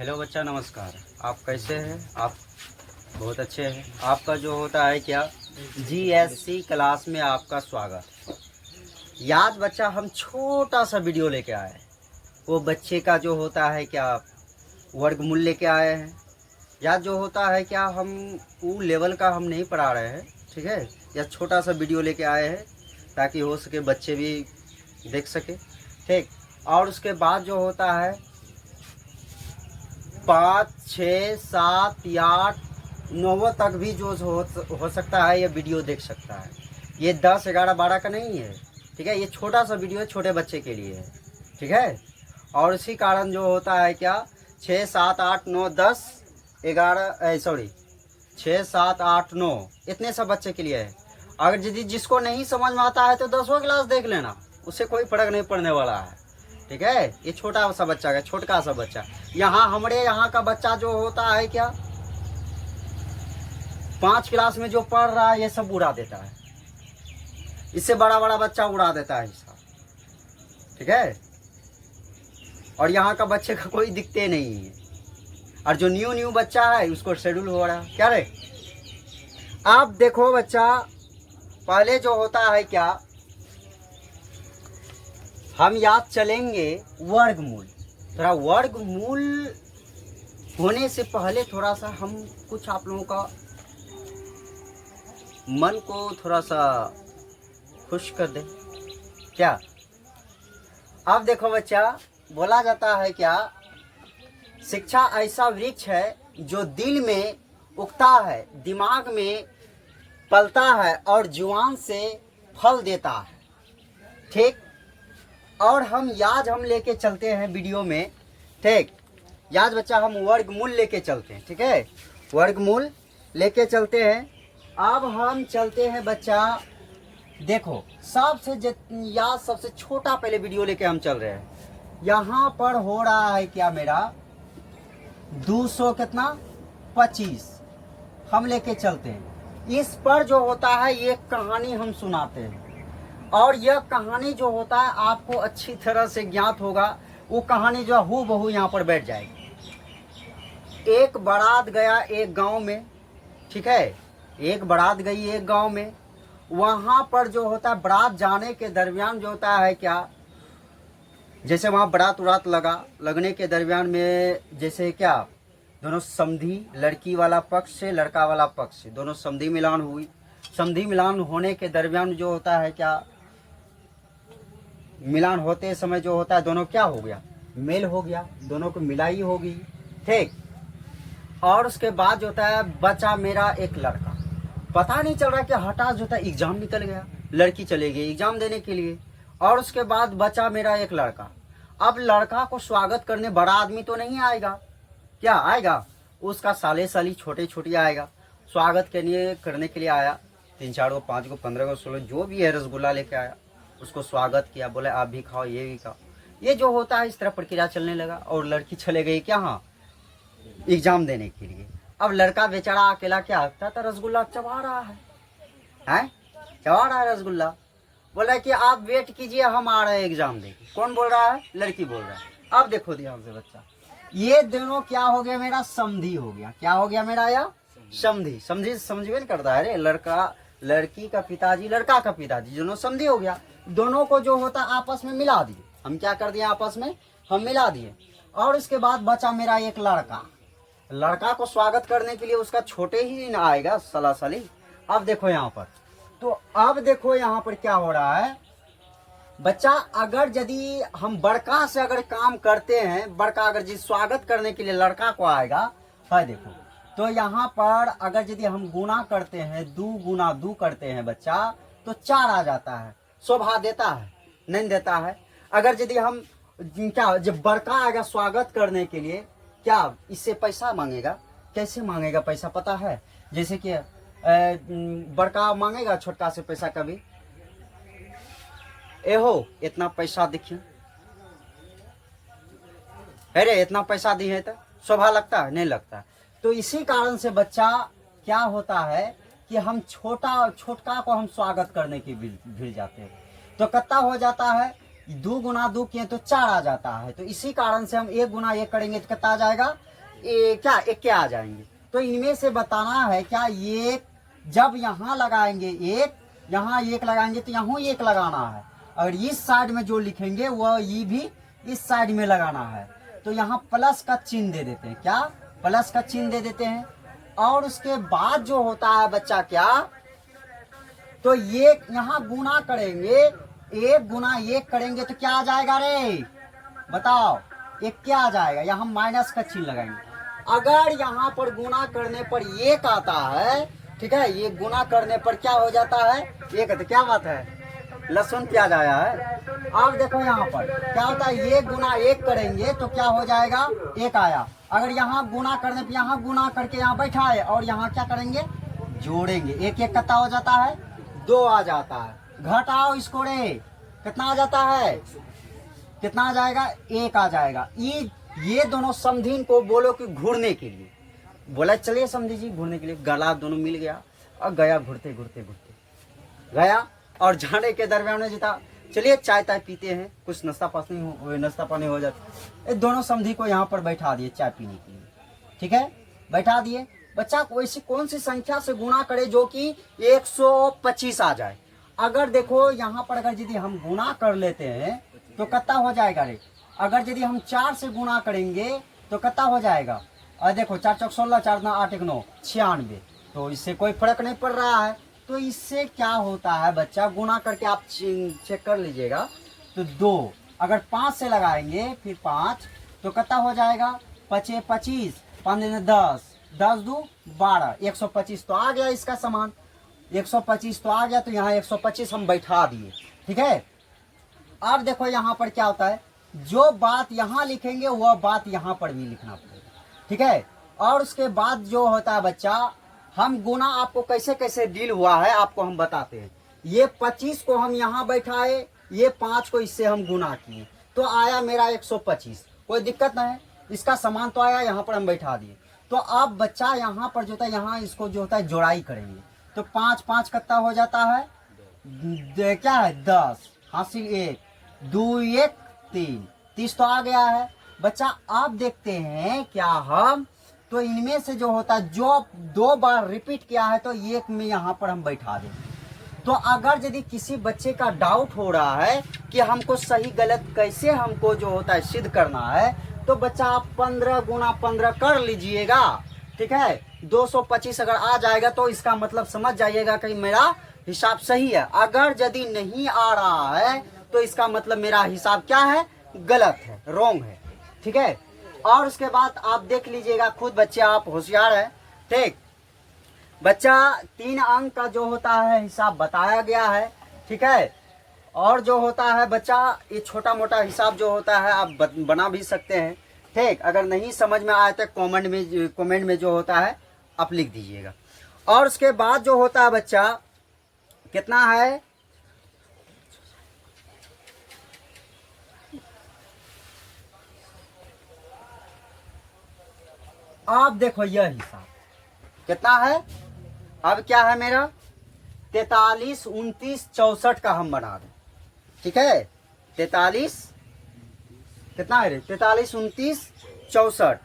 Hello बच्चा, नमस्कार। आप कैसे हैं? आप बहुत अच्छे हैं। आपका जो होता है क्या, जीएससी क्लास में आपका स्वागत। याद बच्चा, हम छोटा सा वीडियो लेके आए हैं। वो बच्चे का जो होता है क्या, वर्गमूल लेके आए हैं। या जो होता है क्या, हम वो लेवल का हम नहीं पढ़ा रहे हैं, ठीक है। या छोटा सा वीडियो लेके आए हैं ताकि हो सके बच्चे भी देख सके, ठीक। और उसके बाद जो होता है 5, 6, 7 या 8, 9 तक भी जो हो सकता है ये वीडियो देख सकता है। ये 10, 11, 12 का नहीं है, ठीक है। ये छोटा सा वीडियो है, छोटे बच्चे के लिए है, ठीक है। और इसी कारण जो होता है क्या, 6, 7, 8, 9, 10, 11, सॉरी 6, 7, 8, 9 इतने सब बच्चे के लिए है। अगर यदि जिसको नहीं समझ में आता है तो 10वां क्लास देख लेना, उससे कोई फर्क नहीं पड़ने वाला है, ठीक है। ये छोटा सा बच्चा है, छोटका सा बच्चा। यहाँ हमारे यहाँ का बच्चा जो होता है क्या, 5 क्लास में जो पढ़ रहा है ये सब उड़ा देता है। इससे बड़ा बड़ा बच्चा उड़ा देता है हिसाब, ठीक है। और यहाँ का बच्चे का कोई दिखते नहीं है। और जो न्यू न्यू बच्चा है उसको शेड्यूल हो रहा है क्या रे। आप देखो बच्चा, पहले जो होता है क्या, हम याद चलेंगे वर्गमूल। थोड़ा वर्गमूल होने से पहले थोड़ा सा हम कुछ आप लोगों का मन को थोड़ा सा खुश कर दे क्या। अब देखो बच्चा, बोला जाता है क्या, शिक्षा ऐसा वृक्ष है जो दिल में उगता है, दिमाग में पलता है और जुबान से फल देता है, ठीक। और हम लेके चलते हैं वीडियो में, ठीक। याद बच्चा, हम वर्गमूल लेके चलते हैं, ठीक है। वर्गमूल लेके चलते हैं। अब हम चलते हैं बच्चा, देखो सबसे छोटा पहले वीडियो लेके हम चल रहे हैं। यहाँ पर हो रहा है क्या मेरा 200 कितना 25 हम लेके चलते हैं। इस पर जो होता है ये कहानी हम सुनाते हैं। और यह कहानी जो होता है आपको अच्छी तरह से ज्ञात होगा। वो कहानी जो हूबहू यहाँ पर बैठ जाएगी। एक बारात गया एक गांव में, ठीक है। एक बारात गई एक गांव में। वहां पर जो होता है बारात जाने के दरमियान जो होता है क्या, जैसे वहां बारात लगने के दरमियान में जैसे क्या, दोनों समधी, लड़की वाला पक्ष से लड़का वाला पक्ष से दोनों समधी मिलान हुई। समधी मिलान होने के दरमियान जो होता है क्या, मिलान होते समय जो होता है दोनों क्या हो गया, मेल हो गया, दोनों को मिलाई होगी, ठीक। और उसके बाद जो होता है बचा मेरा एक लड़का। पता नहीं चल रहा कि हठात जो था एग्जाम निकल गया, लड़की चली गई एग्जाम देने के लिए। और उसके बाद बचा मेरा एक लड़का। अब लड़का को स्वागत करने बड़ा आदमी तो नहीं आएगा, क्या आएगा, उसका साले साली छोटे छोटे आएगा। स्वागत करने के लिए आया, 3, 4 गो 5 गो 15 गो 16 जो भी है रसगुल्ला लेके आया, उसको स्वागत किया, बोले आप भी खाओ, ये भी खाओ। ये जो होता है इस तरह प्रक्रिया चलने लगा। और लड़की चले गई क्या, हाँ, एग्जाम देने के लिए। अब लड़का बेचारा अकेला क्या था, तो रसगुल्ला चबा रहा है, चबा रहा है रसगुल्ला। बोला कि आप वेट कीजिए, हम आ रहे हैं एग्जाम देके। कौन बोल रहा है, लड़की बोल रहा है। अब देखो ध्यान से बच्चा, ये दोनों क्या हो गया, मेरा समधी हो गया। क्या हो गया मेरा, या समधी। समझी समझ में करता है रे, लड़का लड़की का पिताजी, लड़का का पिताजी, दोनों समधी हो गया। दोनों को जो होता आपस में मिला दिए। हम क्या कर दिए, आपस में हम मिला दिए। और इसके बाद बचा मेरा एक लड़का। लड़का को स्वागत करने के लिए उसका छोटे ही दिन आएगा साला साली। अब देखो यहाँ पर, तो अब देखो यहाँ पर क्या हो रहा है बच्चा। अगर यदि हम बड़का से अगर काम करते हैं, बड़का अगर जी स्वागत करने के लिए लड़का को आएगा, है देखो, तो यहाँ पर अगर यदि हम गुना करते हैं, 2 गुना 2 करते हैं बच्चा, तो 4 आ जाता है। शोभा देता है, नहीं देता है। अगर यदि हम क्या, जब बड़का आएगा स्वागत करने के लिए, क्या इससे पैसा मांगेगा। कैसे मांगेगा पैसा पता है, जैसे कि बड़का मांगेगा छोटका से पैसा कभी, ए हो इतना पैसा देखिए, अरे इतना पैसा दी है तो शोभा लगता है, नहीं लगता। तो इसी कारण से बच्चा क्या होता है कि हम छोटका को हम स्वागत करने के भिड़ जाते हैं। तो कितना हो जाता है, 2 गुना 2 किए तो 4 आ जाता है। तो इसी कारण से हम 1 गुना 1 करेंगे तो कितना आ जाएगा, क्या एक क्या आ जाएंगे। तो इनमें से बताना है क्या एक, जब यहाँ लगाएंगे एक, यहाँ एक लगाएंगे तो यहाँ एक लगाना है। और इस साइड में जो लिखेंगे वह ये भी इस साइड में लगाना है। तो यहाँ प्लस का चिन्ह दे देते हैं, क्या प्लस का चिन्ह दे देते हैं। और उसके बाद जो होता है बच्चा क्या, तो ये यहाँ गुना करेंगे, एक गुना एक करेंगे तो क्या आ जाएगा रे बताओ, एक क्या आ जाएगा, यहाँ माइनस का चिन्ह लगाएंगे। अगर यहाँ पर गुना करने पर एक आता है, ठीक है, ये गुना करने पर क्या हो जाता है एक, तो क्या बात है, लहसुन प्याज आया है। अब देखो यहाँ पर क्या होता है, ये गुना एक करेंगे तो क्या हो जाएगा एक आया। अगर यहाँ गुना करने पर यहाँ गुना करके यहाँ बैठाए और यहाँ क्या करेंगे जोड़ेंगे, एक एक कितना हो जाता है दो आ जाता है। घटाओ इसको रे, कितना आ जाता है, कितना आ जाएगा एक आ जाएगा। ये दोनों समधीन को बोलो कि घूरने के लिए, बोला चलिए समझी जी घूरने के लिए, गला दोनों मिल गया और गया घूरते घूरते घूरते गया। और जाने के दरमियान में जीता चलिए चाय ताय पीते हैं, कुछ नाश्ता पानी हो जाता। ये दोनों समधी को यहाँ पर बैठा दिए चाय पीने के लिए, ठीक है, बैठा दिए। बच्चा को ऐसी कौन सी संख्या से गुना करे जो कि 125 आ जाए। अगर देखो यहाँ पर अगर यदि हम गुना कर लेते हैं तो कितना हो जाएगा रे, अगर यदि हम 4 से गुना करेंगे तो कितना हो जाएगा, और देखो 4 चौक 16, 4 9 8 1 9 96, तो इससे कोई फर्क नहीं पड़ रहा है। तो इससे क्या होता है बच्चा, गुना करके आप चेक कर लीजिएगा। तो 2 अगर 5 से लगाएंगे फिर 5 तो कितना हो जाएगा 5 25, 5 10, 10 2 12, 125 तो आ गया इसका समान, 125 तो आ गया। तो यहाँ 125 हम बैठा दिए, ठीक है। अब देखो यहाँ पर क्या होता है, जो बात यहाँ लिखेंगे वह बात यहाँ पर भी लिखना पड़ेगा, ठीक है। और उसके बाद जो होता है बच्चा, हम गुना आपको कैसे कैसे डील हुआ है आपको हम बताते हैं। ये 25 को हम यहाँ बैठाए, ये 5 को इससे हम गुना किए तो आया मेरा 125, कोई दिक्कत नहीं, इसका समान तो आया, यहाँ पर हम बैठा दिए। तो अब बच्चा यहाँ पर जो होता है, यहाँ इसको जो होता है जोड़ाई करेंगे तो 5 5 कितना हो जाता है, क्या है 10, हासिल 1 2 1 3, 30 तो आ गया है बच्चा। आप देखते हैं क्या हम, तो इनमें से जो होता है जो 2 बार रिपीट किया है तो एक में यहाँ पर हम बैठा दें। तो अगर यदि किसी बच्चे का डाउट हो रहा है कि हमको सही गलत कैसे हमको जो होता है सिद्ध करना है, तो बच्चा आप 15 गुना 15 कर लीजिएगा, ठीक है। 225 अगर आ जाएगा तो इसका मतलब समझ जाइएगा कि मेरा हिसाब सही है। अगर यदि नहीं आ रहा है तो इसका मतलब मेरा हिसाब क्या है, गलत है, रॉन्ग है, ठीक है। और उसके बाद आप देख लीजिएगा खुद, बच्चे आप होशियार है, ठीक। बच्चा 3 अंक का जो होता है हिसाब बताया गया है, ठीक है। और जो होता है बच्चा ये छोटा मोटा हिसाब जो होता है आप बना भी सकते हैं, ठीक। अगर नहीं समझ में आए तो कमेंट में जो होता है आप लिख दीजिएगा। और उसके बाद जो होता है बच्चा कितना है, आप देखो यह हिसाब कितना है, अब क्या है मेरा 43 29 64 का हम बना दें, ठीक है। 43 कितना है रे, 43 29 64,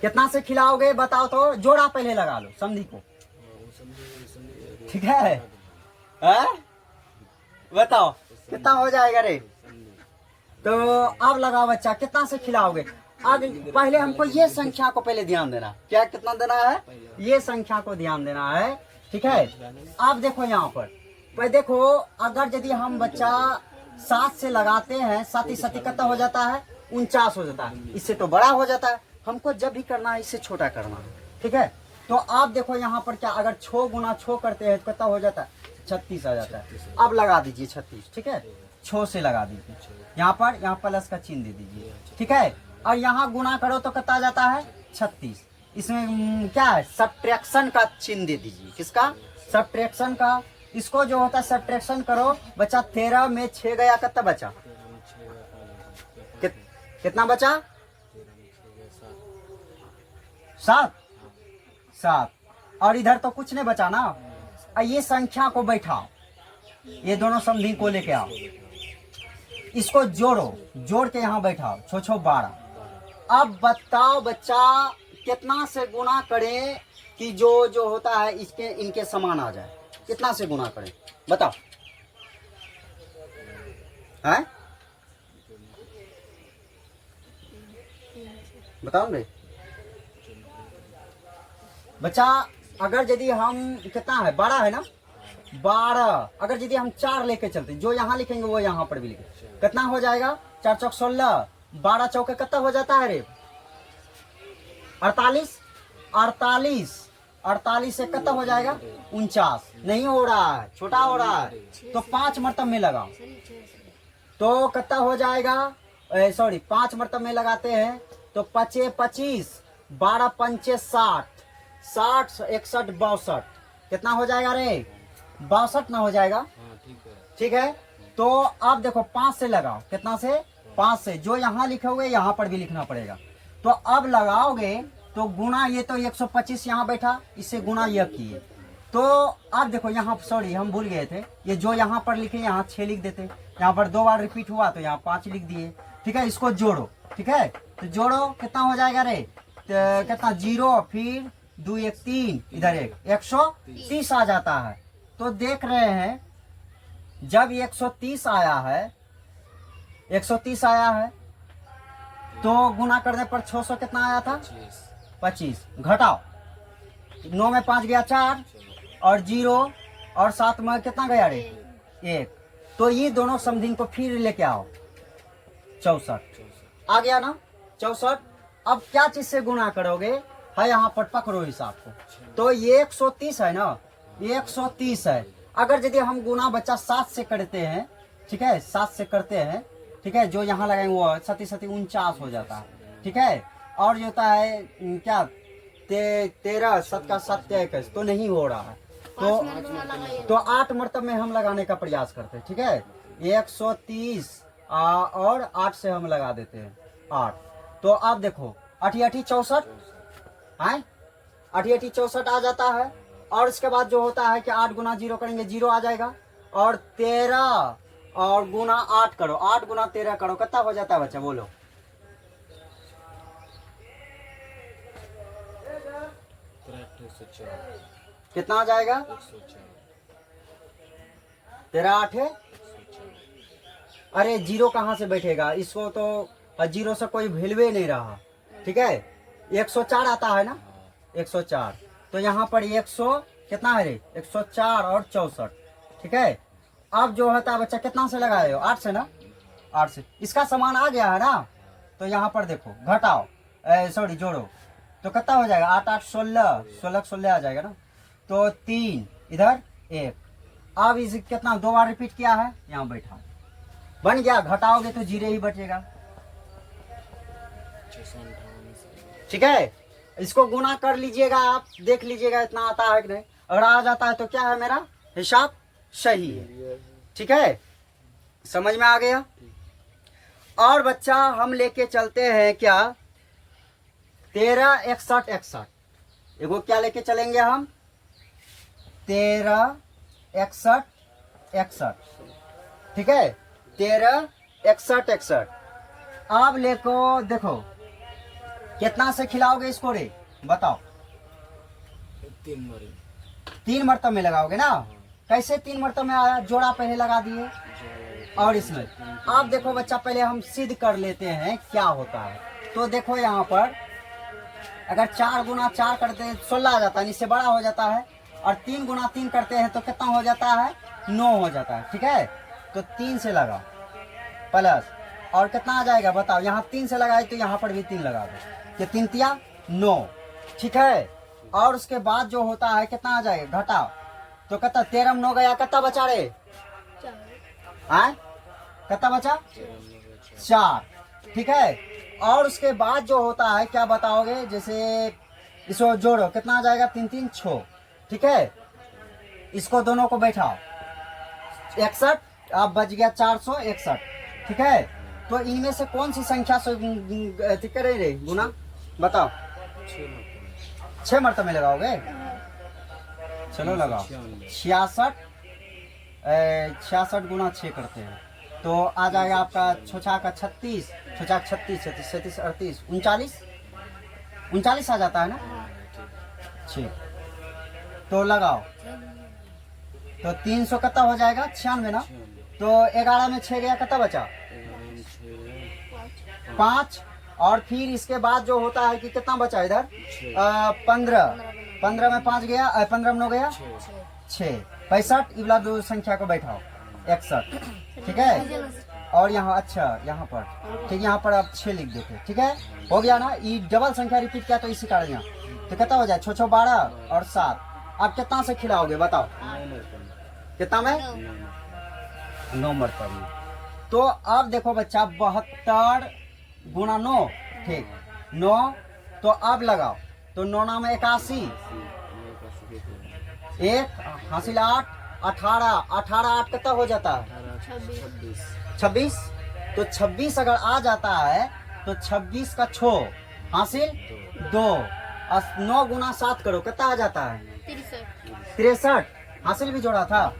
कितना से खिलाओगे बताओ, तो जोड़ा पहले लगा लो समझी को, ठीक है, बताओ कितना हो जाएगा रे। तो अब लगाओ बच्चा, कितना से खिलाओगे। अब पहले हमको ये संख्या को पहले ध्यान देना, क्या कितना देना है, ये संख्या को ध्यान देना है, ठीक है। अब देखो यहाँ पर देखो, अगर यदि हम बच्चा 7 से लगाते हैं, 7 7 कितना हो जाता है 49 हो जाता है, इससे तो बड़ा हो जाता है। हमको जब भी करना है इससे छोटा करना है, ठीक है। तो आप देखो यहाँ पर क्या, अगर 6 गुना 6 करते हैं तो कितना हो जाता है 36 आ जाता है। अब लगा दीजिए 36, ठीक है, 6 से लगा दीजिए, यहाँ प्लस का चिन्ह दे दीजिए, ठीक है। और यहाँ गुना करो तो कितना आ जाता है 36, इसमें क्या है सब्ट्रैक्शन का चिन्ह दे दीजिए, किसका, सब्ट्रैक्शन का। इसको जो होता है सब्ट्रैक्शन करो बच्चा, 13 में 6 गया, कितना बचा, कितना बचा 7। और इधर तो कुछ नहीं बचा ना। ये संख्या को बैठाओ, ये दोनों समधी को लेके आओ, इसको जोड़ो, जोड़ के यहाँ बैठाओ, 6 6 12। अब बताओ बच्चा कितना से गुना करें कि जो होता है इसके इनके समान आ जाए, कितना से गुना करें बताओ हैं? बताओ भाई बच्चा, अगर यदि हम कितना है 12 है ना, 12 अगर यदि हम 4 लेके चलते, जो यहाँ लिखेंगे वो यहाँ पर भी लिखेंगे, कितना हो जाएगा 4 चौक 16, 12 चौके कितना हो जाता है रे 48, 48 से कितना हो जाएगा 49, नहीं हो रहा है, छोटा हो रहा है, तो 5 मरतब में लगाओ तो कितना हो जाएगा, सॉरी 5 मरतब में लगाते हैं तो 5 25, 12 पंचे 60, 60 61 62, कितना हो जाएगा रे 62 ना हो जाएगा, ठीक है। तो अब देखो 5 से लगाओ, कितना से 5 से, जो यहाँ लिखोगे यहाँ पर भी लिखना पड़ेगा। तो अब लगाओगे तो गुना, ये तो 125 यहाँ बैठा, इससे गुना यह किए, तो अब देखो यहाँ, सॉरी हम भूल गए थे, ये जो यहाँ पर लिखे यहाँ 6 लिख देते, यहाँ पर 2 बार रिपीट हुआ तो यहाँ 5 लिख दिए, ठीक है। इसको जोड़ो, ठीक है, तो जोड़ो कितना हो जाएगा रे, तो कितना 0 फिर 2 1 3 इधर 130 आ जाता है। तो देख रहे हैं जब 130 आया है, 130 आया है तो गुना करने पर 600 कितना आया था 25, घटाओ 9 में 5 गया 4 और 0 और 7 में कितना गया रे 1, तो ये दोनों समथिंग को फिर लेके आओ 64 आ गया ना 64। अब क्या चीज से गुना करोगे है, यहाँ पर पकड़ो हिसाब को, तो ये 130 है ना, 130 है। अगर यदि हम गुना बच्चा 7 से करते हैं, ठीक है 7 से करते हैं, ठीक है, जो यहाँ लगाएंगे वो 7 7 49 हो जाता है, ठीक है। और जो होता है क्या 13 7 का 7 21, तो नहीं हो रहा है, तो 8 मरतब में हम लगाने का प्रयास करते हैं, ठीक है। 130 और 8 से हम लगा देते हैं 8, तो अब देखो 8 8 64 है, 8 8 64 आ जाता है। और इसके बाद जो होता है कि 8 गुना 0 करेंगे 0 आ जाएगा, और 13 और गुना 8 करो, 8 गुना 13 करो, कितना हो जाता है बच्चा बोलो, कितना आ जाएगा 13 8 है, अरे 0 कहाँ से बैठेगा, इसको तो 0 से कोई वैल्यू नहीं रहा, ठीक है। 104 आता है ना 104, तो यहाँ पर 100 कितना है रे 104 और 64, ठीक है। अब जो होता है बच्चा कितना से लगाए हो 8 से ना, 8 से, इसका समान आ गया है ना, तो यहाँ पर देखो घटाओ, सॉरी जोड़ो, तो कितना हो जाएगा 8 8 16, 16 16 आ जाएगा ना, तो 3 इधर 1। अब इस कितना 2 बार रिपीट किया है, यहाँ बैठा बन गया, घटाओगे तो 0 ही बचेगा, ठीक है। इसको गुना कर लीजिएगा, आप देख लीजिएगा इतना आता है कि नहीं, अगर आ जाता है तो क्या है मेरा हिसाब सही है, ठीक है, समझ में आ गया। और बच्चा हम लेके चलते हैं क्या 13 61 61, एगो क्या लेके चलेंगे हम 13 61 61, ठीक है 13 61 61। अब लेको देखो कितना से खिलाओगे इसको रे बताओ, 3 मरतब में लगाओगे ना, कैसे 3 मरतब में आया, जोड़ा पहले लगा दिए और इसमें। आप देखो बच्चा पहले हम सिद्ध कर लेते हैं क्या होता है, तो देखो यहाँ पर अगर 4 गुना 4 करते हैं 16 आ जाता है, इससे बड़ा हो जाता है, और 3 गुना 3 करते हैं तो कितना हो जाता है 9 हो जाता है, ठीक है। तो 3 से लगाओ प्लस, और कितना आ जाएगा बताओ, यहाँ 3 से लगाए तो यहाँ पर भी 3 लगा दो, कि 3 तिया 9, ठीक है। और उसके बाद जो होता है कितना आ जाएगा घटाओ, तो कितना 13 में 9 गया, कितना बचा रे आए, कितना बचा 4, ठीक है। और उसके बाद जो होता है क्या बताओगे, जैसे इसको जोड़ो कितना आ जाएगा 3 3 6, ठीक है। इसको दोनों को बैठाओ 61, अब बच गया 461, ठीक है। तो इनमें से कौन सी संख्या से करे रे गुना बताओ, 6 मरतबे में लगाओगे, चलो लगाओ 66, 66 गुना 6 करते हैं तो आ जाएगा आपका छोछा का 36, छोछा 36, 37, 38, 39, 39 आ जाता है ना। ठीक, तो लगाओ। तो 300 कितना हो जाएगा, 96 ना। तो 11 में 6 गया, कितना बचा, 5। और फिर इसके बाद जो होता है कि कितना बचा इधर, 15, 15 में 5 गया, 15 में 9 गया, 6, 65। इबला दो संख्या को बैठाओ, 61, ठीक है। और यहाँ अच्छा यहाँ पर ठीक, यहाँ पर आप 6 लिख देते, ठीक है, हो गया ना। ये डबल संख्या रिपीट किया तो इसी कारण यहाँ तो कितना हो जाए, 6 12 और 7। आप कितना से खिलाओगे बताओ, कितना में, 9 मरतबा। तो अब देखो बच्चा 72 गुना 9, ठीक 9। तो अब लगाओ, तो 9 में 81, 1 हासिल 8, 18, 18 8 कितना हो जाता है, 26। तो 26 अगर आ जाता है तो 26 का 6 हासिल 2, 9 गुना 7 करो, कितना आ जाता है, 63। हासिल भी जोड़ा था,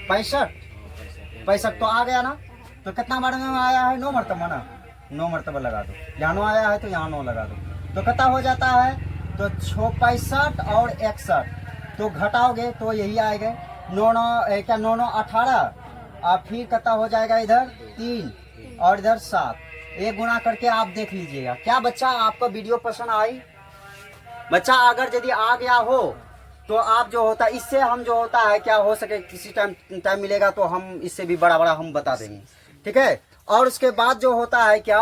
65। तो आ गया ना। तो कितना बार में आया है, 9 मरतबा ना, 9 मरतबा लगा दो। यहाँ 9 आया है तो यहाँ 9 लगा दो, तो कितना हो जाता है, तो 65 और 61। तो घटाओगे तो यही आएगा, 9 9 क्या 9 9 18, और फिर कितना हो जाएगा इधर 3 और इधर 7। एक गुना करके आप देख लीजिएगा। क्या बच्चा आपको वीडियो पसंद आई? बच्चा अगर यदि आ गया हो तो आप जो होता है इससे हम जो होता है क्या हो सके किसी टाइम मिलेगा तो हम इससे भी बड़ा हम बता देंगे, ठीक है। और उसके बाद जो होता है क्या